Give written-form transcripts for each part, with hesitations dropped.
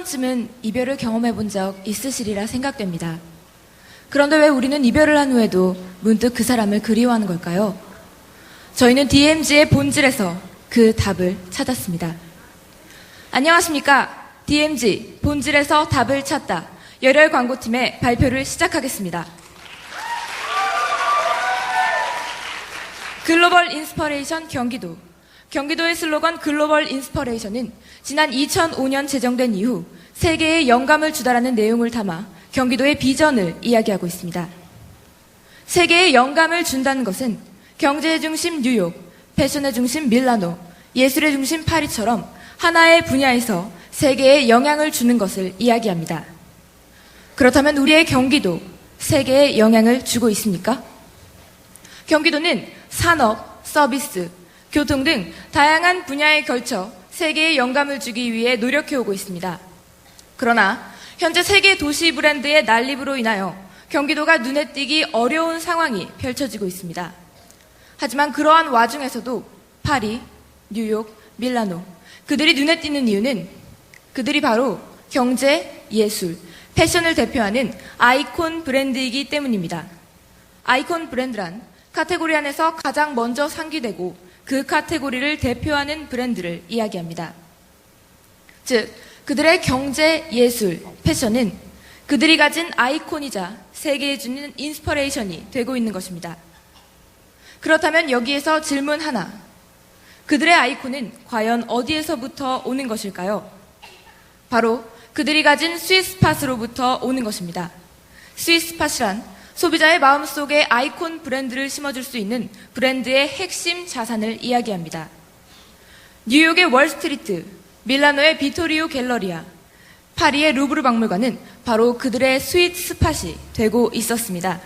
번쯤은 이별을 경험해 본 적 있으시리라 생각됩니다. 그런데 왜 우리는 이별을 한 후에도 문득 그 사람을 그리워하는 걸까요? 저희는 DMZ의 본질에서 그 답을 찾았습니다. 안녕하십니까? DMZ 본질에서 답을 찾다 열혈 광고팀의 발표를 시작하겠습니다. 글로벌 인스퍼레이션 경기도. 경기도의 슬로건 글로벌 인스퍼레이션은 지난 2005년 제정된 이후 세계에 영감을 주다라는 내용을 담아 경기도의 비전을 이야기하고 있습니다. 세계에 영감을 준다는 것은 경제의 중심 뉴욕, 패션의 중심 밀라노, 예술의 중심 파리처럼 하나의 분야에서 세계에 영향을 주는 것을 이야기합니다. 그렇다면 우리의 경기도, 세계에 영향을 주고 있습니까? 경기도는 산업, 서비스, 교통 등 다양한 분야에 걸쳐 세계에 영감을 주기 위해 노력해오고 있습니다. 그러나 현재 세계 도시 브랜드의 난립으로 인하여 경기도가 눈에 띄기 어려운 상황이 펼쳐지고 있습니다. 하지만 그러한 와중에서도 파리, 뉴욕, 밀라노, 그들이 눈에 띄는 이유는 그들이 바로 경제, 예술, 패션을 대표하는 아이콘 브랜드이기 때문입니다. 아이콘 브랜드란 카테고리 안에서 가장 먼저 상기되고 그 카테고리를 대표하는 브랜드를 이야기합니다. 즉, 그들의 경제, 예술, 패션은 그들이 가진 아이콘이자 세계에 주는 인스퍼레이션이 되고 있는 것입니다. 그렇다면 여기에서 질문 하나. 그들의 아이콘은 과연 어디에서부터 오는 것일까요? 바로 그들이 가진 스윗스팟으로부터 오는 것입니다. 스윗스팟이란 소비자의 마음속에 아이콘 브랜드를 심어줄 수 있는 브랜드의 핵심 자산을 이야기합니다. 뉴욕의 월스트리트, 밀라노의 비토리오 갤러리아, 파리의 루브르 박물관은 바로 그들의 스윗 스팟이 되고 있었습니다.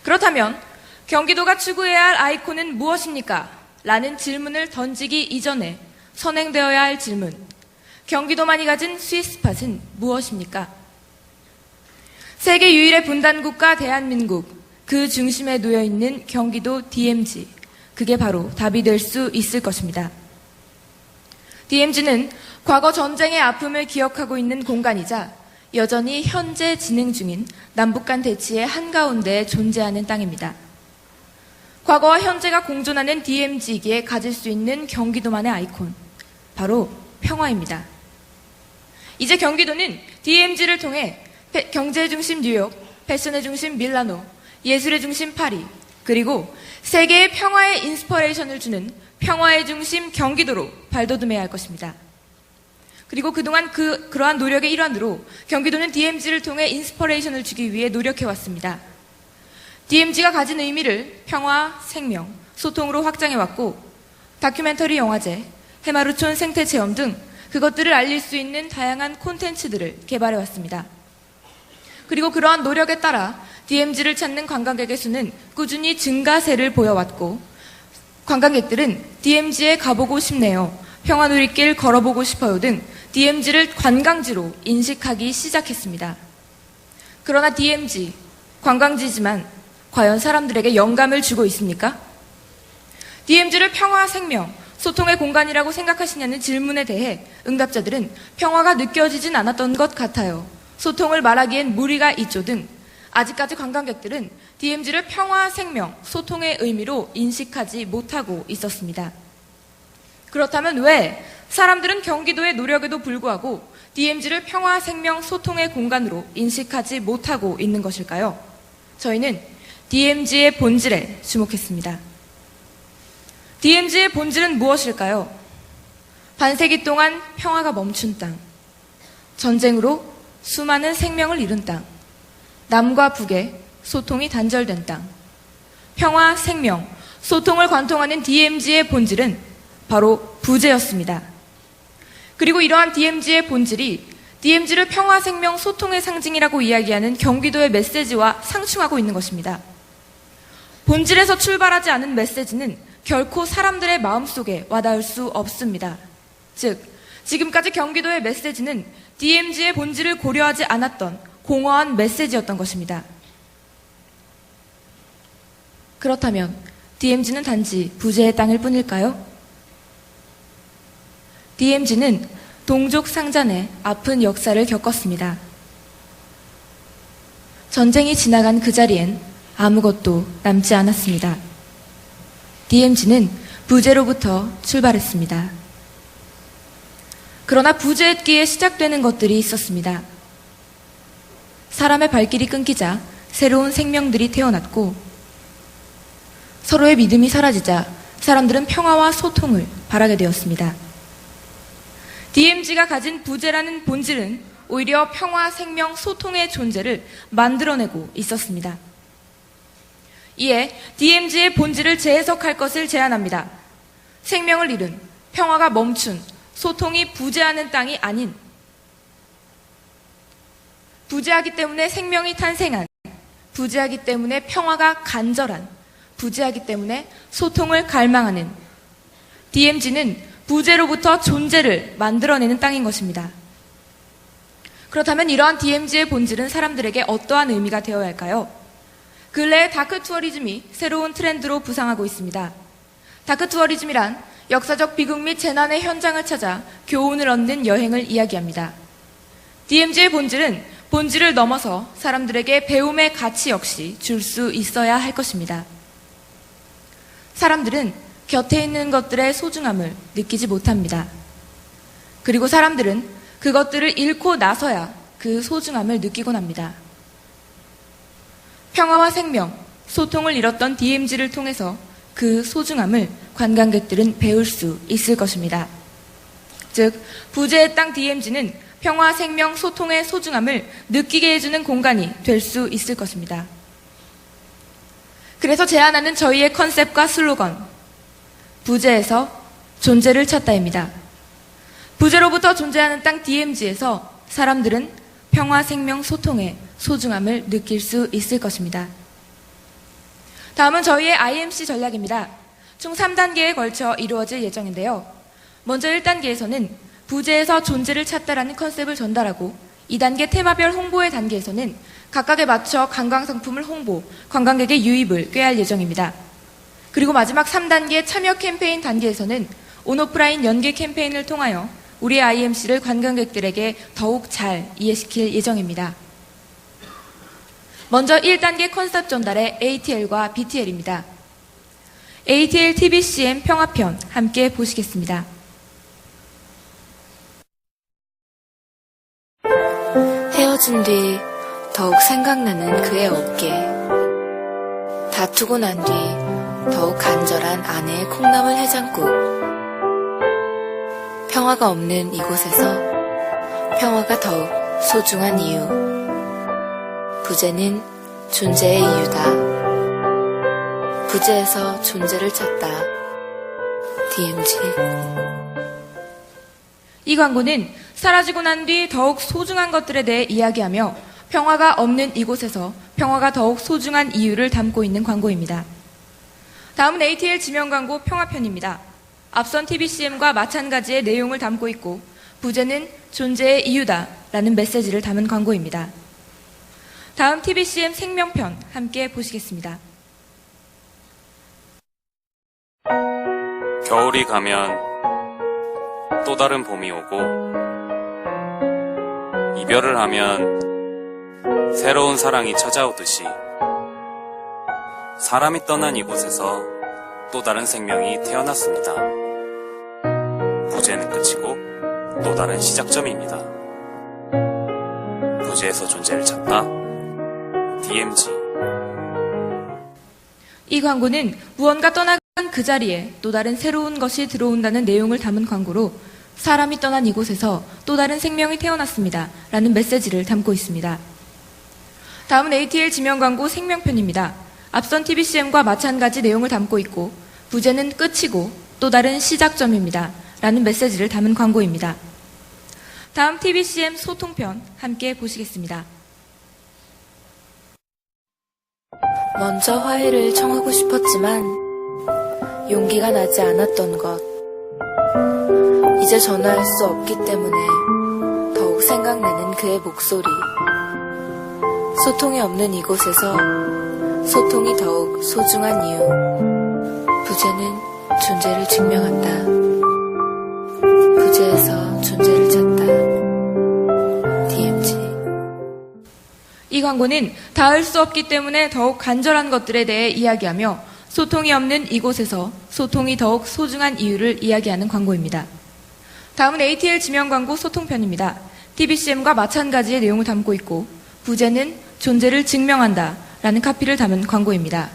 그렇다면 경기도가 추구해야 할 아이콘은 무엇입니까? 라는 질문을 던지기 이전에 선행되어야 할 질문. 경기도만이 가진 스윗 스팟은 무엇입니까? 세계 유일의 분단국가 대한민국, 그 중심에 놓여있는 경기도 DMZ. 그게 바로 답이 될 수 있을 것입니다. DMZ는 과거 전쟁의 아픔을 기억하고 있는 공간이자 여전히 현재 진행 중인 남북 간 대치의 한가운데에 존재하는 땅입니다. 과거와 현재가 공존하는 DMZ이기에 가질 수 있는 경기도만의 아이콘, 바로 평화입니다. 이제 경기도는 DMZ를 통해 경제의 중심 뉴욕, 패션의 중심 밀라노, 예술의 중심 파리, 그리고 세계의 평화의 인스퍼레이션을 주는 평화의 중심 경기도로 발돋움해야 할 것입니다. 그리고 그동안 그러한 노력의 일환으로 경기도는 DMZ를 통해 인스퍼레이션을 주기 위해 노력해왔습니다. DMZ가 가진 의미를 평화, 생명, 소통으로 확장해왔고 다큐멘터리 영화제, 해마루촌 생태체험 등 그것들을 알릴 수 있는 다양한 콘텐츠들을 개발해왔습니다. 그리고 그러한 노력에 따라 DMZ를 찾는 관광객의 수는 꾸준히 증가세를 보여왔고 관광객들은 DMZ에 가보고 싶네요, 평화누리길 걸어보고 싶어요 등 DMZ를 관광지로 인식하기 시작했습니다. 그러나 DMZ, 관광지지만 과연 사람들에게 영감을 주고 있습니까? DMZ를 평화, 생명, 소통의 공간이라고 생각하시냐는 질문에 대해 응답자들은 평화가 느껴지진 않았던 것 같아요, 소통을 말하기엔 무리가 있죠 등 아직까지 관광객들은 DMZ를 평화, 생명, 소통의 의미로 인식하지 못하고 있었습니다. 그렇다면 왜 사람들은 경기도의 노력에도 불구하고 DMZ를 평화, 생명, 소통의 공간으로 인식하지 못하고 있는 것일까요? 저희는 DMZ의 본질에 주목했습니다. DMZ의 본질은 무엇일까요? 반세기 동안 평화가 멈춘 땅, 전쟁으로 수많은 생명을 잃은 땅, 남과 북의 소통이 단절된 땅, 평화, 생명, 소통을 관통하는 DMZ의 본질은 바로 부재였습니다. 그리고 이러한 DMZ의 본질이 DMZ를 평화, 생명, 소통의 상징이라고 이야기하는 경기도의 메시지와 상충하고 있는 것입니다. 본질에서 출발하지 않은 메시지는 결코 사람들의 마음속에 와닿을 수 없습니다. 즉, 지금까지 경기도의 메시지는 DMZ의 본질을 고려하지 않았던 공허한 메시지였던 것입니다. 그렇다면 DMZ는 단지 부재의 땅일 뿐일까요? DMZ는 동족 상잔의 아픈 역사를 겪었습니다. 전쟁이 지나간 그 자리엔 아무것도 남지 않았습니다. DMZ는 부재로부터 출발했습니다. 그러나 부재했기에 시작되는 것들이 있었습니다. 사람의 발길이 끊기자 새로운 생명들이 태어났고, 서로의 믿음이 사라지자 사람들은 평화와 소통을 바라게 되었습니다. DMZ가 가진 부재라는 본질은 오히려 평화, 생명, 소통의 존재를 만들어내고 있었습니다. 이에 DMZ의 본질을 재해석할 것을 제안합니다. 생명을 잃은, 평화가 멈춘, 소통이 부재하는 땅이 아닌, 부재하기 때문에 생명이 탄생한, 부재하기 때문에 평화가 간절한, 부재하기 때문에 소통을 갈망하는 DMZ는 부재로부터 존재를 만들어내는 땅인 것입니다. 그렇다면 이러한 DMZ의 본질은 사람들에게 어떠한 의미가 되어야 할까요? 근래에 다크 투어리즘이 새로운 트렌드로 부상하고 있습니다. 다크 투어리즘이란 역사적 비극 및 재난의 현장을 찾아 교훈을 얻는 여행을 이야기합니다. DMZ의 본질은 본질을 넘어서 사람들에게 배움의 가치 역시 줄 수 있어야 할 것입니다. 사람들은 곁에 있는 것들의 소중함을 느끼지 못합니다. 그리고 사람들은 그것들을 잃고 나서야 그 소중함을 느끼곤 합니다. 평화와 생명, 소통을 잃었던 DMZ를 통해서 그 소중함을 관광객들은 배울 수 있을 것입니다. 즉, 부재의 땅 DMZ는 평화, 생명, 소통의 소중함을 느끼게 해주는 공간이 될 수 있을 것입니다. 그래서 제안하는 저희의 컨셉과 슬로건, 부재에서 존재를 찾다입니다. 부재로부터 존재하는 땅 DMZ에서 사람들은 평화, 생명, 소통의 소중함을 느낄 수 있을 것입니다. 다음은 저희의 IMC 전략입니다. 총 3단계에 걸쳐 이루어질 예정인데요. 먼저 1단계에서는 부재에서 존재를 찾다라는 컨셉을 전달하고, 2단계 테마별 홍보의 단계에서는 각각에 맞춰 관광상품을 홍보, 관광객의 유입을 꾀할 예정입니다. 그리고 마지막 3단계 참여 캠페인 단계에서는 온오프라인 연계 캠페인을 통하여 우리의 IMC를 관광객들에게 더욱 잘 이해시킬 예정입니다. 먼저 1단계 컨셉 전달의 ATL과 BTL입니다. ATL TBCM 평화편 함께 보시겠습니다. 헤어진 뒤 더욱 생각나는 그의 어깨, 다투고 난 뒤 더욱 간절한 아내의 콩나물 해장국, 평화가 없는 이곳에서 평화가 더욱 소중한 이유, 부재는 존재의 이유다. 부재에서 존재를 찾다. DMZ. 이 광고는 사라지고 난 뒤 더욱 소중한 것들에 대해 이야기하며 평화가 없는 이곳에서 평화가 더욱 소중한 이유를 담고 있는 광고입니다. 다음은 ATL 지명 광고 평화편입니다. 앞선 TBCM과 마찬가지의 내용을 담고 있고, 부재는 존재의 이유다 라는 메시지를 담은 광고입니다. 다음 TBCM 생명편 함께 보시겠습니다. 겨울이 가면 또 다른 봄이 오고, 이별을 하면 새로운 사랑이 찾아오듯이 사람이 떠난 이곳에서 또 다른 생명이 태어났습니다. 부재는 끝이고 또 다른 시작점입니다. 부재에서 존재를 찾다. DMZ. 이 광고는 무언가 떠나간 그 자리에 또 다른 새로운 것이 들어온다는 내용을 담은 광고로 사람이 떠난 이곳에서 또 다른 생명이 태어났습니다 라는 메시지를 담고 있습니다. 다음은 ATL 지명 광고 생명편입니다. 앞선 TBCM과 마찬가지 내용을 담고 있고, 부재는 끝이고 또 다른 시작점입니다 라는 메시지를 담은 광고입니다. 다음 TBCM 소통편 함께 보시겠습니다. 먼저 화해를 청하고 싶었지만 용기가 나지 않았던 것, 이제 전화할 수 없기 때문에 더욱 생각나는 그의 목소리, 소통이 없는 이곳에서 소통이 더욱 소중한 이유, 부재는 존재를 증명한다. 부재에서 존재 존재를 찾다. DMZ. 이 광고는 닿을 수 없기 때문에 더욱 간절한 것들에 대해 이야기하며 소통이 없는 이곳에서 소통이 더욱 소중한 이유를 이야기하는 광고입니다. 다음은 ATL 지명 광고 소통편입니다. TBCM과 마찬가지의 내용을 담고 있고 부제는 존재를 증명한다 라는 카피를 담은 광고입니다.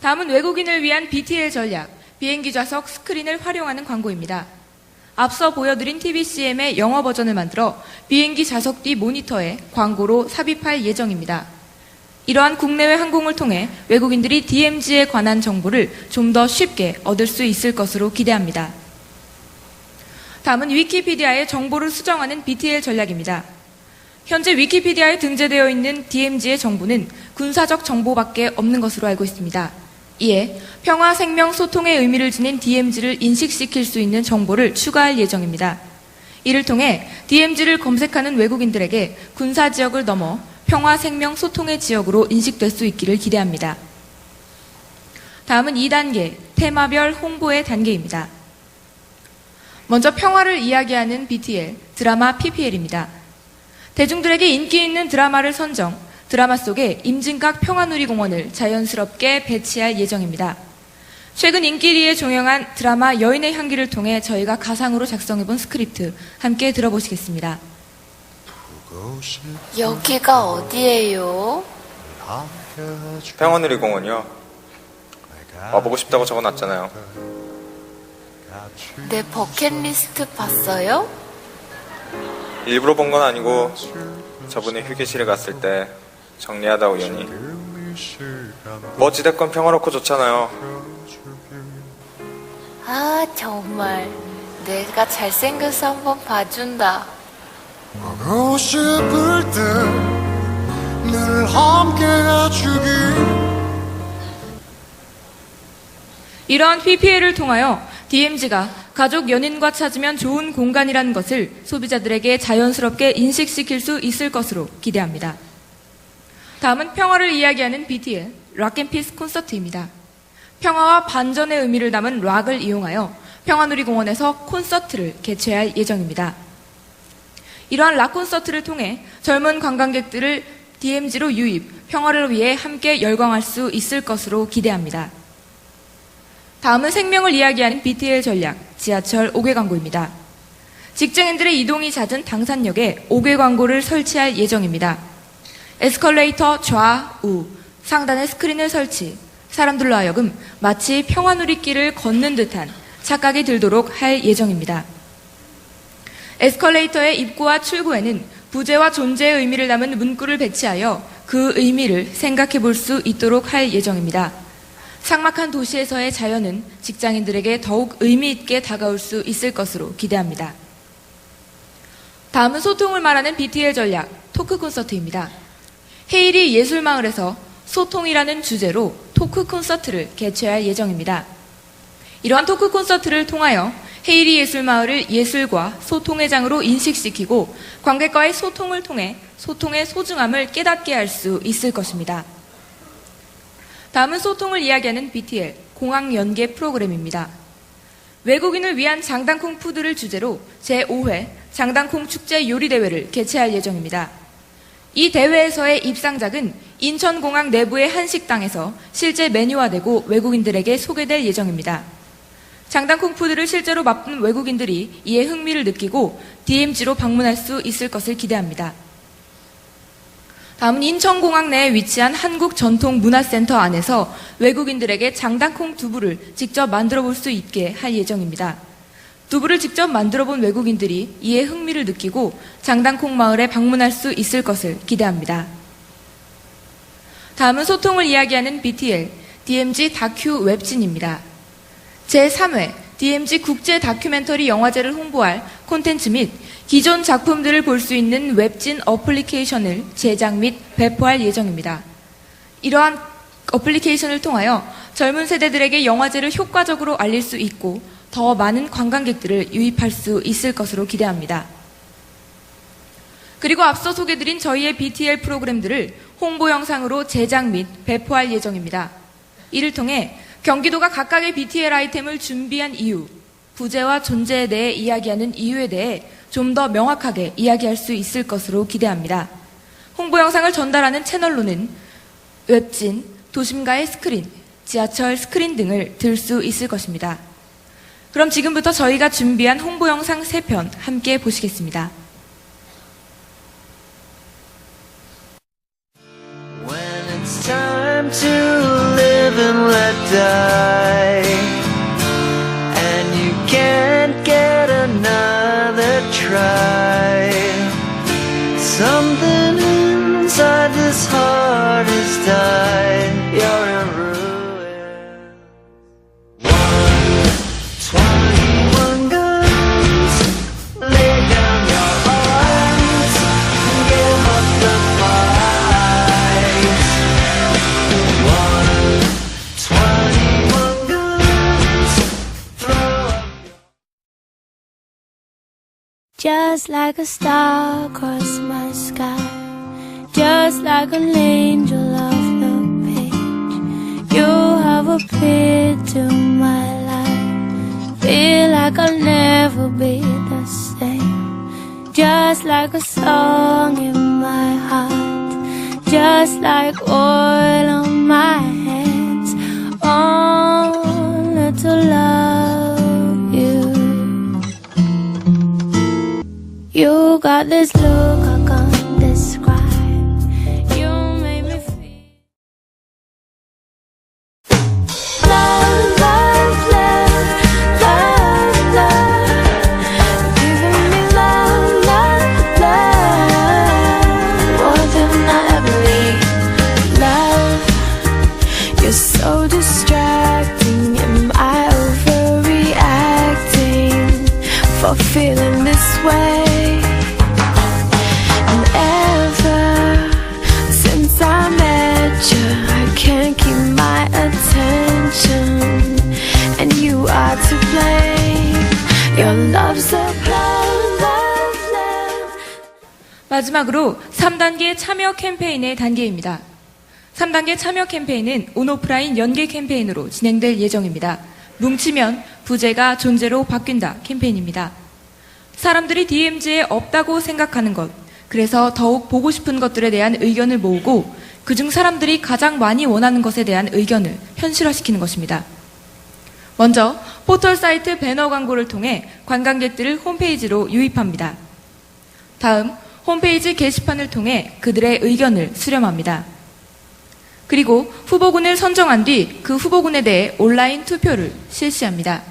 다음은 외국인을 위한 BTL 전략, 비행기 좌석 스크린을 활용하는 광고입니다. 앞서 보여드린 TBCM의 영어 버전을 만들어 비행기 좌석 뒤 모니터에 광고로 삽입할 예정입니다. 이러한 국내외 항공을 통해 외국인들이 DMZ에 관한 정보를 좀 더 쉽게 얻을 수 있을 것으로 기대합니다. 다음은 위키피디아의 정보를 수정하는 BTL 전략입니다. 현재 위키피디아에 등재되어 있는 DMZ의 정보는 군사적 정보밖에 없는 것으로 알고 있습니다. 이에 평화, 생명, 소통의 의미를 지닌 DMZ를 인식시킬 수 있는 정보를 추가할 예정입니다. 이를 통해 DMZ를 검색하는 외국인들에게 군사지역을 넘어 평화, 생명, 소통의 지역으로 인식될 수 있기를 기대합니다. 다음은 2단계, 테마별 홍보의 단계입니다. 먼저 평화를 이야기하는 BTL, 드라마 PPL입니다. 대중들에게 인기 있는 드라마를 선정, 드라마 속에 임진각 평화누리공원을 자연스럽게 배치할 예정입니다. 최근 인기리에 종영한 드라마 여인의 향기를 통해 저희가 가상으로 작성해본 스크립트 함께 들어보시겠습니다. 여기가 어디예요? 평화누리공원이요. 와보고 싶다고 적어놨잖아요. 내 버킷리스트 봤어요? 일부러 본 건 아니고 저번에 휴게실에 갔을 때 정리하다 우연히. 뭐 어찌됐건 평화롭고 좋잖아요. 아, 정말. 내가 잘생겨서 한번 봐준다. 보고 싶을 때 늘 함께 해주길. 이러한 PPL을 통하여 DMZ가 가족 연인과 찾으면 좋은 공간이라는 것을 소비자들에게 자연스럽게 인식시킬 수 있을 것으로 기대합니다. 다음은 평화를 이야기하는 BTL, 락앤피스 콘서트입니다. 평화와 반전의 의미를 담은 락을 이용하여 평화누리공원에서 콘서트를 개최할 예정입니다. 이러한 락 콘서트를 통해 젊은 관광객들을 DMZ로 유입, 평화를 위해 함께 열광할 수 있을 것으로 기대합니다. 다음은 생명을 이야기하는 BTL 전략, 지하철 5개 광고입니다. 직장인들의 이동이 잦은 당산역에 5개 광고를 설치할 예정입니다. 에스컬레이터 좌우, 상단에 스크린을 설치, 사람들로 하여금 마치 평화누리길을 걷는 듯한 착각이 들도록 할 예정입니다. 에스컬레이터의 입구와 출구에는 부재와 존재의 의미를 담은 문구를 배치하여 그 의미를 생각해 볼 수 있도록 할 예정입니다. 삭막한 도시에서의 자연은 직장인들에게 더욱 의미 있게 다가올 수 있을 것으로 기대합니다. 다음은 소통을 말하는 BTL 전략, 토크 콘서트입니다. 헤이리 예술마을에서 소통이라는 주제로 토크 콘서트를 개최할 예정입니다. 이러한 토크 콘서트를 통하여 헤이리 예술마을을 예술과 소통의 장으로 인식시키고 관객과의 소통을 통해 소통의 소중함을 깨닫게 할 수 있을 것입니다. 다음은 소통을 이야기하는 BTL, 공항 연계 프로그램입니다. 외국인을 위한 장당콩 푸드를 주제로 제5회 장당콩 축제 요리대회를 개최할 예정입니다. 이 대회에서의 입상작은 인천공항 내부의 한 식당에서 실제 메뉴화되고 외국인들에게 소개될 예정입니다. 장당콩 푸드를 실제로 맛본 외국인들이 이에 흥미를 느끼고 DMZ로 방문할 수 있을 것을 기대합니다. 다음은 인천공항 내에 위치한 한국전통문화센터 안에서 외국인들에게 장당콩 두부를 직접 만들어 볼 수 있게 할 예정입니다. 두부를 직접 만들어 본 외국인들이 이에 흥미를 느끼고 장당콩 마을에 방문할 수 있을 것을 기대합니다. 다음은 소통을 이야기하는 BTL, DMZ 다큐 웹진입니다. 제3회 DMZ 국제 다큐멘터리 영화제를 홍보할 콘텐츠 및 기존 작품들을 볼 수 있는 웹진 어플리케이션을 제작 및 배포할 예정입니다. 이러한 어플리케이션을 통하여 젊은 세대들에게 영화제를 효과적으로 알릴 수 있고 더 많은 관광객들을 유입할 수 있을 것으로 기대합니다. 그리고 앞서 소개드린 저희의 BTL 프로그램들을 홍보 영상으로 제작 및 배포할 예정입니다. 이를 통해 경기도가 각각의 BTL 아이템을 준비한 이유, 부재와 존재에 대해 이야기하는 이유에 대해 좀 더 명확하게 이야기할 수 있을 것으로 기대합니다. 홍보 영상을 전달하는 채널로는 웹진, 도심가의 스크린, 지하철 스크린 등을 들 수 있을 것입니다. 그럼 지금부터 저희가 준비한 홍보 영상 3편 함께 보시겠습니다. When it's time to live and let die, and you can't get another try, something inside this heart has died. You're in ruin. 121 guns, lay down your arms and give up the fight. 121 guns, throw up. Just like a star across my sky, just like an angel off the page, you have appeared to my life. Feel like I'll never be the same. Just like a song in my heart, just like oil on my hands, only to love you. You got this look I can't describe. You made me feel love, love, love, love, love. Giving me love, love, love, more than I ever need. Love, you're so distracting. Am I overreacting for feeling this way? Can't keep my attention, and you are to blame. Your love's a love, love, love. 마지막으로 3단계 참여 캠페인의 단계입니다. 3단계 참여 캠페인은 온오프라인 연계 캠페인으로 진행될 예정입니다. 뭉치면 부재가 존재로 바뀐다 캠페인입니다. 사람들이 DMZ에 없다고 생각하는 것, 그래서 더욱 보고 싶은 것들에 대한 의견을 모으고 그중 사람들이 가장 많이 원하는 것에 대한 의견을 현실화시키는 것입니다. 먼저 포털 사이트 배너 광고를 통해 관광객들을 홈페이지로 유입합니다. 다음 홈페이지 게시판을 통해 그들의 의견을 수렴합니다. 그리고 후보군을 선정한 뒤 그 후보군에 대해 온라인 투표를 실시합니다.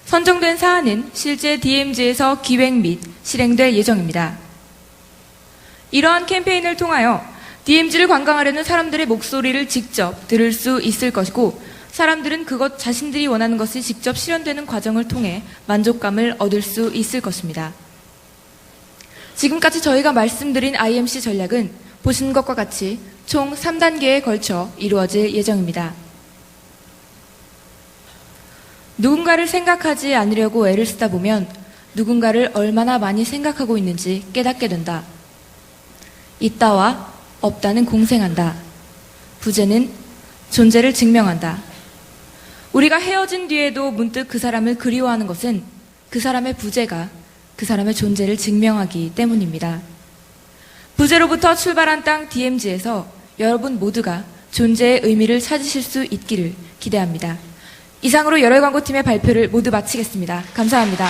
선정된 사안은 실제 DMZ에서 기획 및 실행될 예정입니다. 이러한 캠페인을 통하여 DMZ를 관광하려는 사람들의 목소리를 직접 들을 수 있을 것이고, 사람들은 그것 자신들이 원하는 것이 직접 실현되는 과정을 통해 만족감을 얻을 수 있을 것입니다. 지금까지 저희가 말씀드린 IMC 전략은 보시는 것과 같이 총 3단계에 걸쳐 이루어질 예정입니다. 누군가를 생각하지 않으려고 애를 쓰다 보면 누군가를 얼마나 많이 생각하고 있는지 깨닫게 된다. 있다와 없다는 공생한다. 부재는 존재를 증명한다. 우리가 헤어진 뒤에도 문득 그 사람을 그리워하는 것은 그 사람의 부재가 그 사람의 존재를 증명하기 때문입니다. 부재로부터 출발한 땅 DMZ에서 여러분 모두가 존재의 의미를 찾으실 수 있기를 기대합니다. 이상으로 열혈광고팀의 발표를 모두 마치겠습니다. 감사합니다.